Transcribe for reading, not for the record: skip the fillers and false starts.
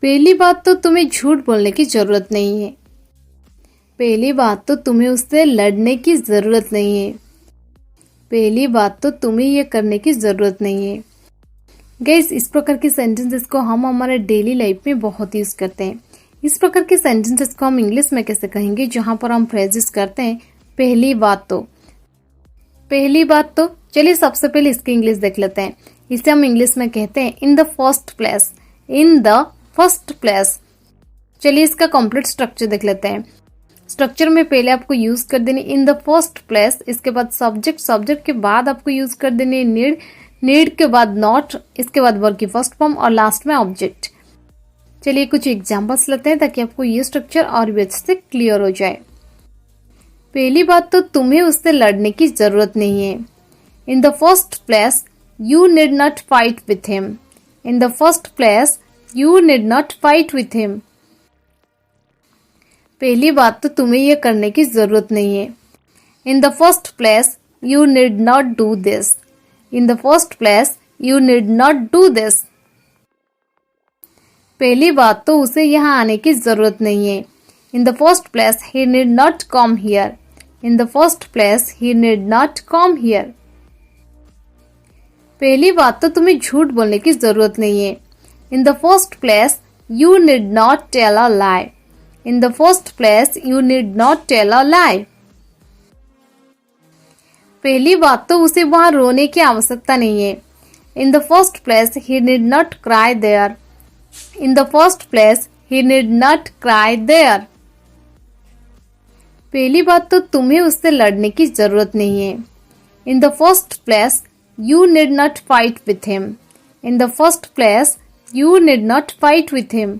पहली बात तो तुम्हें झूठ बोलने की जरूरत नहीं है। पहली बात तो तुम्हें उससे लड़ने की जरूरत नहीं है। पहली बात तो तुम्हें ये करने की जरूरत नहीं है। गाइस, इस प्रकार के सेंटेंसेस को हम हमारे डेली लाइफ में बहुत यूज करते हैं। इस प्रकार के सेंटेंसेस को हम इंग्लिश में कैसे कहेंगे, जहां पर हम फ्रेजेस करते हैं पहली बात तो। पहली बात तो चलिए सबसे पहले इसकी इंग्लिश देख लेते हैं। इसे हम इंग्लिश में कहते हैं इन the first place. In the first place. चलिए इसका कंप्लीट स्ट्रक्चर देख लेते हैं। स्ट्रक्चर में पहले आपको यूज कर देनी इन द फर्स्ट प्लेस, इसके बाद सब्जेक्ट, सब्जेक्ट के बाद आपको यूज कर देनी नीड, नीड के बाद नॉट, इसके बाद वर्ब की फर्स्ट फॉर्म और लास्ट में ऑब्जेक्ट। चलिए कुछ एग्जांपल्स लेते हैं ताकि आपको ये स्ट्रक्चर और भी अच्छे से क्लियर हो जाए। पहली बात तो तुम्हें उससे लड़ने की जरूरत नहीं है। In the first place you need not fight with him. In the first place you need not fight with him. पहली बात तो तुम्हें यह करने की जरूरत नहीं है। In the first place you need not do this. In the first place you need not do this. पहली बात तो उसे यहाँ आने की जरूरत नहीं है। In the first place he need not come here. In the first place he need not come here. पहली बात तो तुम्हें झूठ बोलने की जरूरत नहीं है। In the first place you need not tell a lie. In the first place you need not tell a lie. पहली बात तो उसे वहां रोने की आवश्यकता नहीं है। In the first place he need not cry there. In the first place he need not cry there. पहली बात तो तुम्हें उससे लड़ने की जरूरत नहीं है। In the first place you need not fight with him. In the first place you need not fight with him.